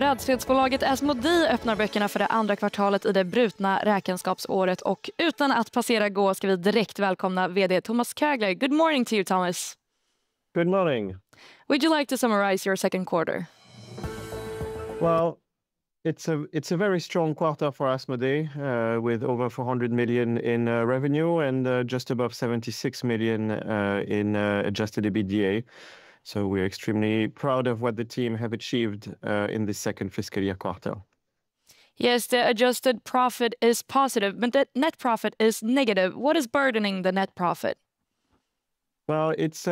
Brädspelsbolaget Asmodee öppnar böckerna för det andra kvartalet i det brutna räkenskapsåret, och utan att passera gå ska vi direkt välkomna vd Thomas Kœgler. Good morning to you, Thomas. Good morning. Would you like to summarize your second quarter? Well, it's a very strong quarter for Asmodee with over 400 million in revenue and just above 76 million in adjusted EBITDA. So we're extremely proud of what the team have achieved in this second fiscal year quarter. Yes, the adjusted profit is positive, but the net profit is negative. What is burdening the net profit? Well, it's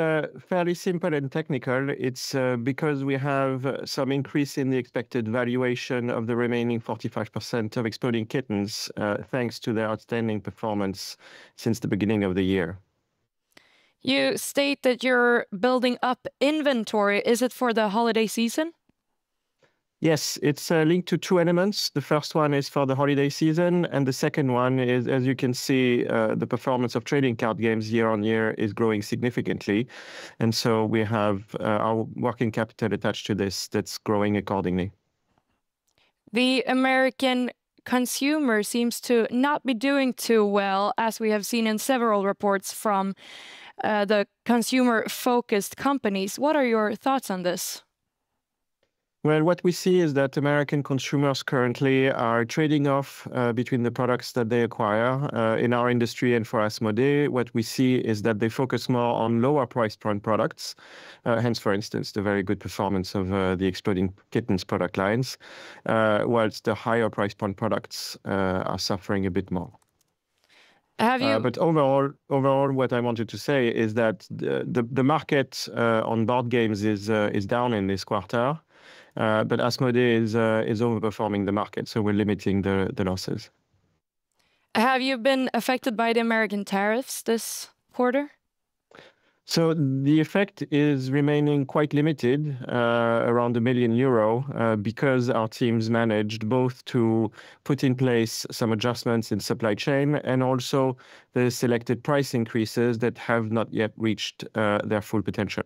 fairly simple and technical. It's because we have some increase in the expected valuation of the remaining 45% of Exploding Kittens, thanks to their outstanding performance since the beginning of the year. You state that you're building up inventory. Is it for the holiday season? Yes, it's linked to two elements. The first one is for the holiday season, and the second one is, as you can see, the performance of trading card games year on year is growing significantly. And so we have our working capital attached to this that's growing accordingly. The American consumer seems to not be doing too well, as we have seen in several reports from the consumer-focused companies. What are your thoughts on this? Well, what we see is that American consumers currently are trading off between the products that they acquire. In our industry and for Asmodee, what we see is that they focus more on lower price point products. Hence, for instance, the very good performance of the Exploding Kittens product lines, whilst the higher price point products are suffering a bit more. Have you... But overall, what I wanted to say is that the market on board games is down in this quarter. But Asmodee is overperforming the market, so we're limiting the losses. Have you been affected by the American tariffs this quarter? So the effect is remaining quite limited, around €1 million, because our teams managed both to put in place some adjustments in supply chain and also the selected price increases that have not yet reached their full potential.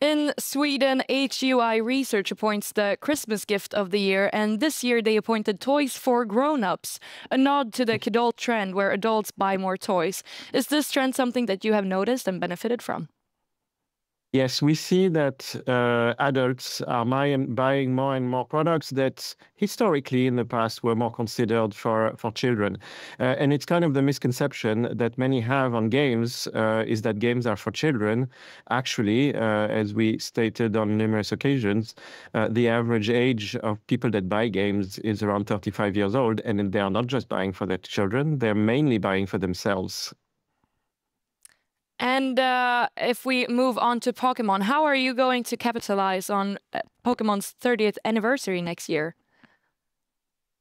In Sweden, HUI Research appoints the Christmas gift of the year, and this year they appointed toys for grown-ups, a nod to the kidult trend where adults buy more toys. Is this trend something that you have noticed and benefited from? Yes, we see that adults are buying more and more products that historically in the past were more considered for children. And it's kind of the misconception that many have on games is that games are for children. Actually, as we stated on numerous occasions, the average age of people that buy games is around 35 years old, and they are not just buying for their children, they're mainly buying for themselves. And if we move on to Pokemon, how are you going to capitalize on Pokemon's 30th anniversary next year?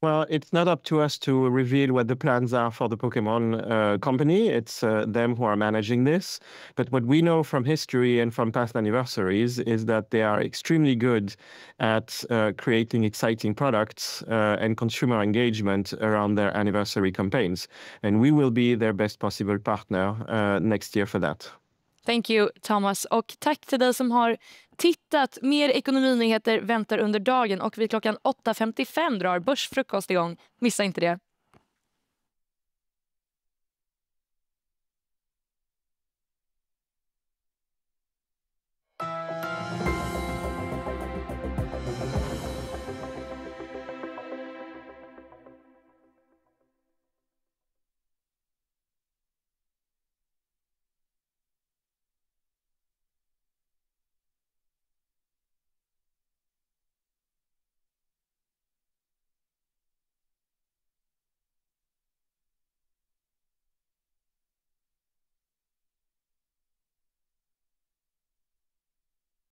Well, it's not up to us to reveal what the plans are for the Pokemon company. It's them who are managing this. But what we know from history and from past anniversaries is that they are extremely good at creating exciting products and consumer engagement around their anniversary campaigns. And we will be their best possible partner next year for that. Thank you, Thomas. Och tack till dig som har tittat. Mer ekonominyheter väntar under dagen, och vid klockan 8:55 drar Börsfrukost igång. Missa inte det.